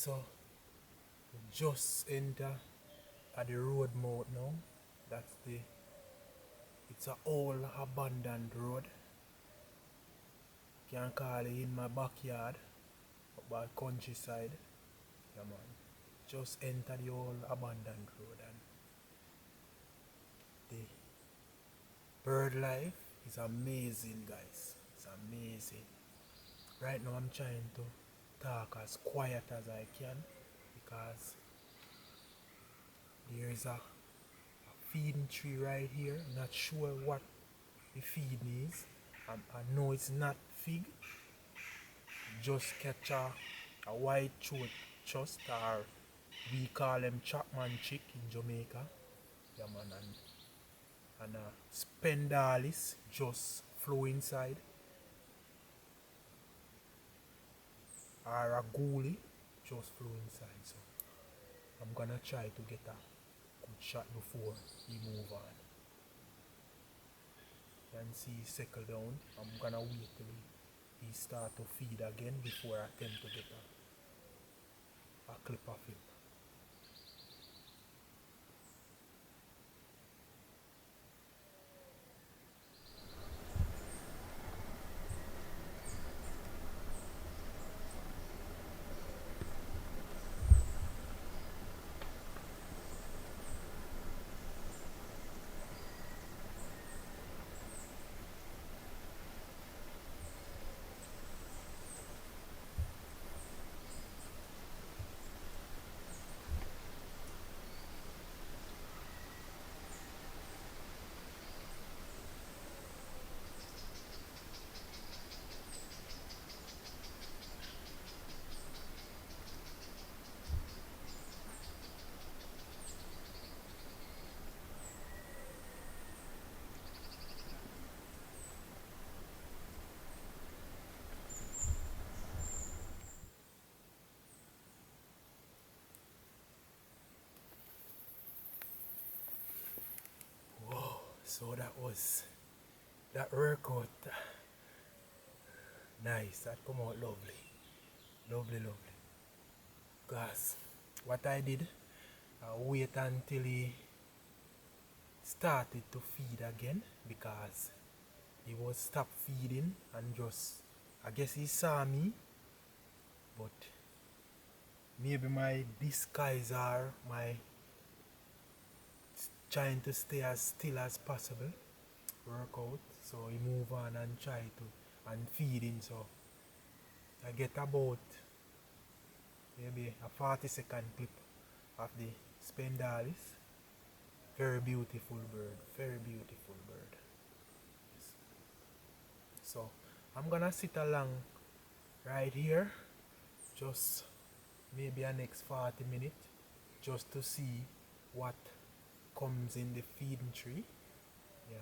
So we just enter at the road mouth now. That's it's a old abandoned road. Can call it in my backyard, up by countryside. Yeah man. Just enter the old abandoned road and the bird life is amazing guys. It's amazing. Right now I'm trying to talk as quiet as I can because there is a feeding tree right here. Not sure what the feeding is. I know it's not fig. Just catch a white throat chust, or we call them Chapman chick in Jamaica. Yeah man, and a spendalis just flow inside, or a ghoulie just flow inside. So I'm gonna try to get a good shot before he move on. And see he settle down. I'm gonna wait till he start to feed again before I attempt to get a clip of him. Whoa, so that workout. Nice, that come out lovely. Lovely, lovely. Because what I did, I wait until he started to feed again because he was stopped feeding and just, I guess he saw me, but maybe my disguise or my trying to stay as still as possible work out. So he move on and try to and feeding. So I get about maybe a 40-second clip of the spendalis. Very beautiful bird, very beautiful bird. Yes. So I'm gonna sit along right here, just maybe a next 40 minutes, just to see what comes in the feeding tree. Yeah.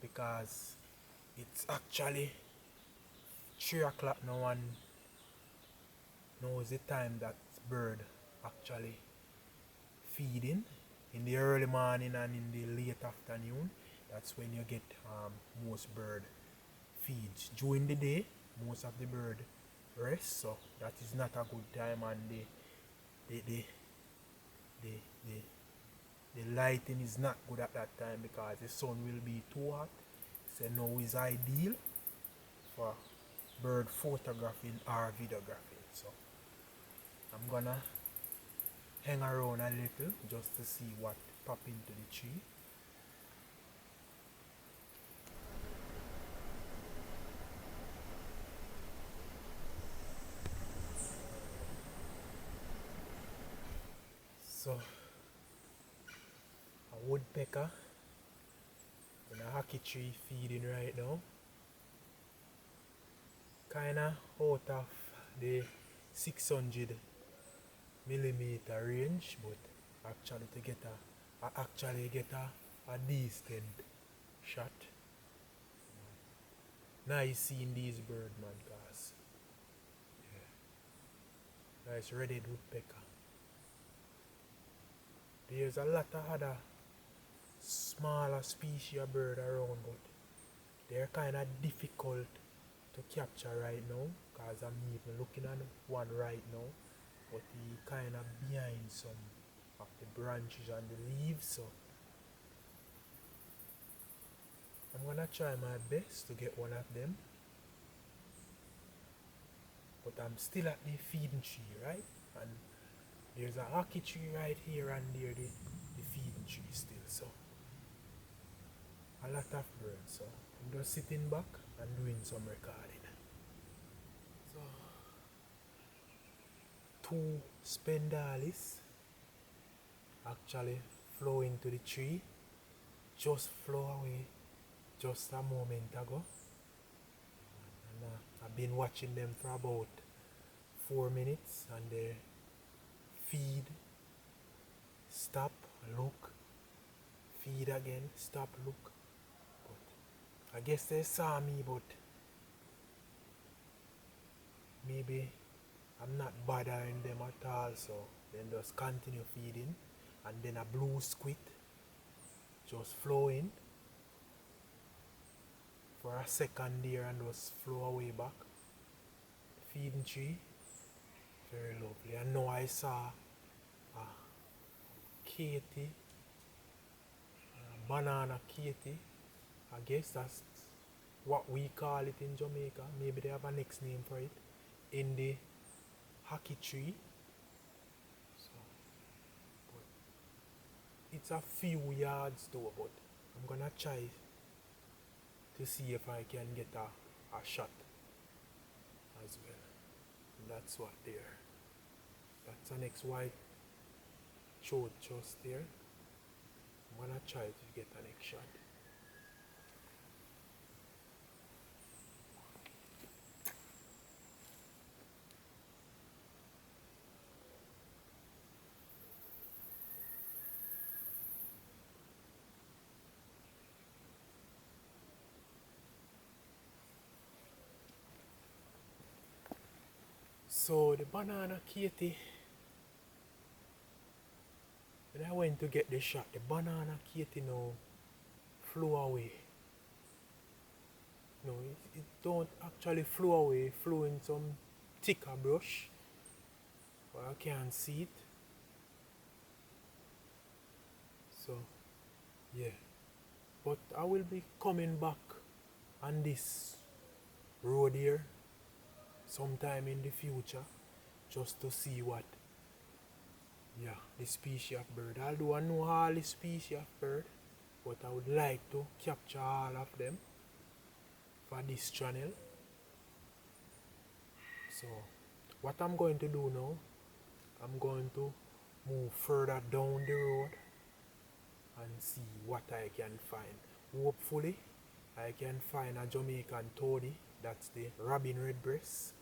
Because it's actually 3 o'clock now and now is the time that bird actually feeding in the early morning and in the late afternoon. That's when you get most bird feeds. During the day, most of the bird rest, so that is not a good time, and the, the, the, the lighting is not good at that time because the sun will be too hot. So now is ideal for bird photographing or videography. So I'm gonna hang around a little just to see what pop into the tree. So a woodpecker in a hockey tree feeding right now. Kinda out of the 600 millimeter range, but actually to get a decent shot. Nice seeing these birds, man, guys. Yeah. Nice red-headed woodpecker. There's a lot of other smaller species of bird around, but they're kind of difficult to capture right now, because I'm even looking at one right now, but he kind of behind some of the branches and the leaves, so I'm gonna try my best to get one of them. But I'm still at the feeding tree, right? And there's a hockey tree right here and there, the feeding tree still, so a lot of birds, so I'm just sitting back and doing some recording. So two spendalis actually flew into the tree, just flew away just a moment ago. And I've been watching them for about 4 minutes, and they feed, stop, look, feed again, stop, look. But I guess they saw me, but maybe I'm not bothering them at all, so then just continue feeding. And then a blue squid just flew in for a second there and just flew away back. Feeding tree, very lovely. And now I saw a Katie, a banana Katie. I guess that's what we call it in Jamaica. Maybe they have a next name for it. In the hockey tree. So, but it's a few yards though, but I'm gonna try to see if I can get a shot as well. And that's what there. That's the next white throat just there. I'm gonna try to get the next shot. So the banana Katie, when I went to get the shot, the banana Katie now flew away. No, it don't actually flew away, it flew in some thicker brush, but I can't see it. So yeah, but I will be coming back on this road here sometime in the future just to see what the species of bird. Although I know all the species of bird, but I would like to capture all of them for this channel. So what I'm going to do now, I'm going to move further down the road and see what I can find. Hopefully I can find a Jamaican toady, that's the robin redbreast.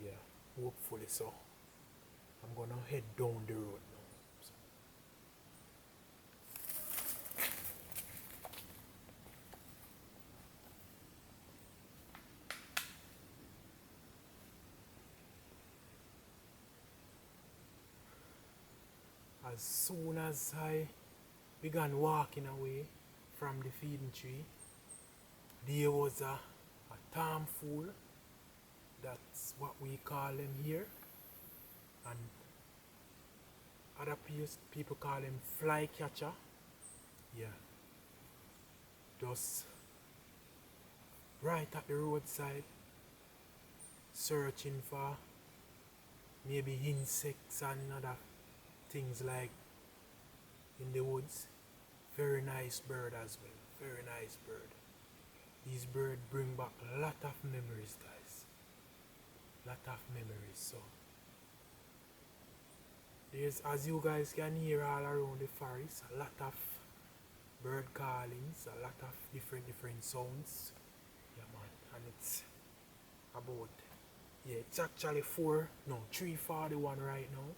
Yeah, hopefully so. I'm gonna head down the road now. As soon as I began walking away from the feeding tree, there was a tomfool, that's what we call them here, and other people call him flycatcher. Yeah, just right at the roadside, searching for maybe insects and other things like in the woods. Very nice bird as well, very nice bird. These birds bring back a lot of memories, guys. Lot of memories. So there's, as you guys can hear all around the forest, a lot of bird callings, a lot of different sounds. Yeah man, and it's about, it's actually 3:41 right now.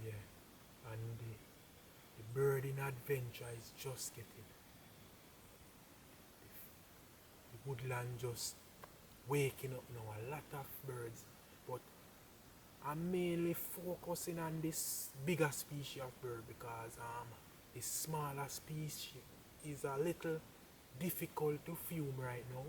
Yeah, and the bird in adventure is just getting, the woodland just waking up now. A lot of birds, but I'm mainly focusing on this bigger species of bird because the smaller species is a little difficult to film right now.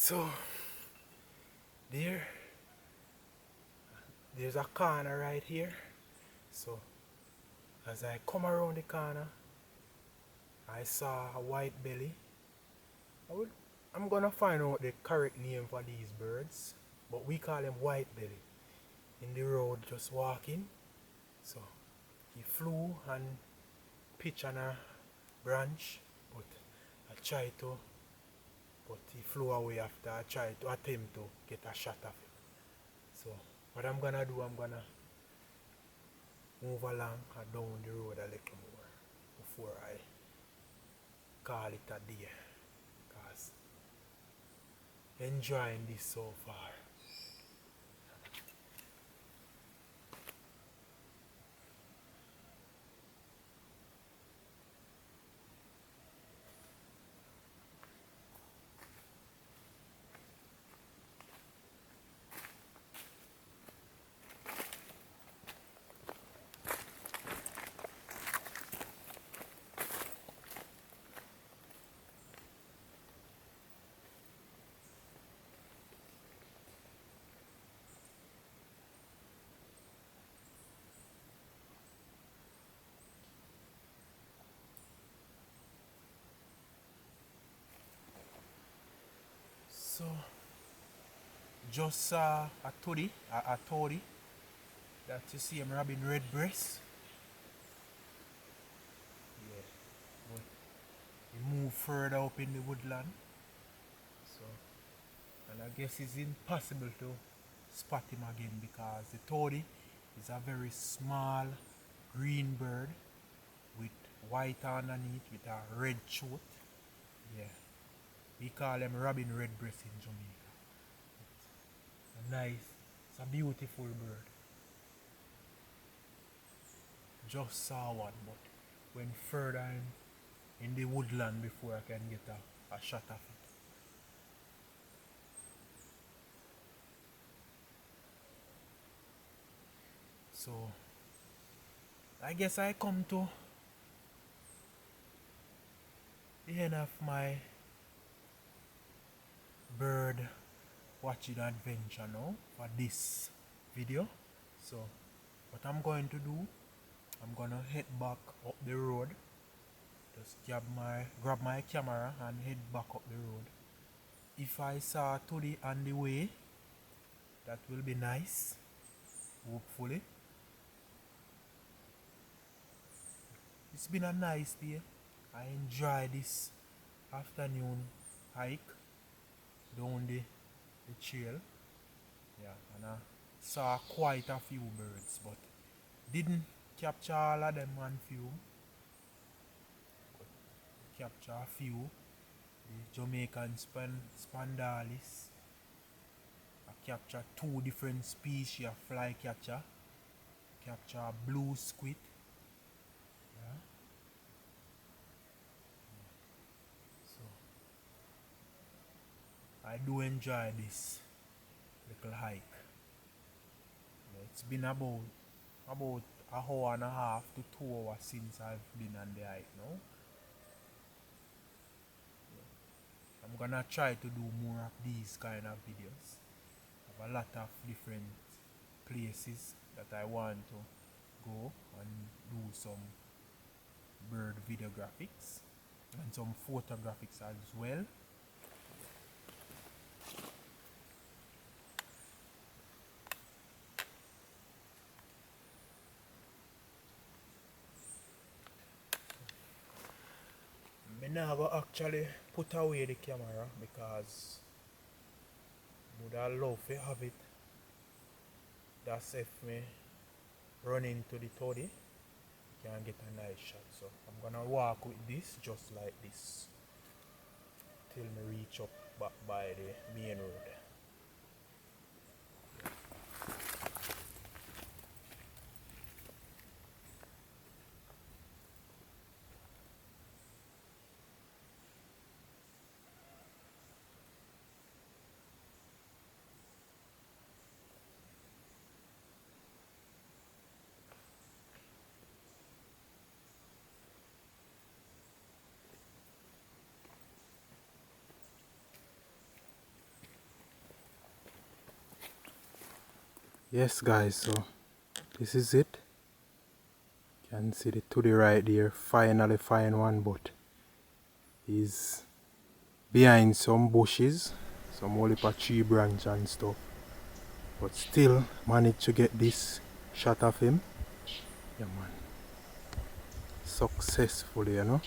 So there, there's a corner right here. So as I come around the corner, I saw a white belly. I'm gonna find out the correct name for these birds, but we call him white belly. In the road just walking. So he flew and pitched on a branch, but I tried to, but he flew away after I tried to attempt to get a shot of him. So what I'm gonna do, I'm gonna move along and down the road a little more before I call it a day. Because enjoying this so far. So just saw a toady that you see him robin redbreast. Yeah, but he moved further up in the woodland. So, and I guess it's impossible to spot him again because the toady is a very small green bird with white underneath with a red throat. Yeah, we call him robin redbreast in Jamaica. It's a nice, it's a beautiful bird. Just saw one, but went further in the woodland before I can get a shot of it. So I guess I come to the end of my bird watching adventure now for this video. So what I'm going to do, I'm gonna head back up the road. Just grab my camera and head back up the road. If I saw Toddy on the way, that will be nice, hopefully. It's been a nice day. I enjoy this afternoon hike down the trail. Yeah, and I saw quite a few birds, but didn't capture all of them on film. But capture a few. The Jamaican spandalis. I capture two different species of flycatcher. Capture a blue squid. Yeah. So I do enjoy this little hike. Yeah, it's been about an hour and a half to 2 hours since I've been on the hike now. I'm gonna try to do more of these kind of videos. I have a lot of different places that I want to go and do some bird videographics and some photographics as well. I'm not going to actually put away the camera because I would love to have it. That's if me run into the toady, can get a nice shot. So I'm gonna walk with this just like this till me reach up back by the main road. Yes guys, so this is it. You can see the to the right there, finally find one, but he's behind some bushes, some whole heap of tree branch and stuff, but still managed to get this shot of him. Yeah man, successfully, you know.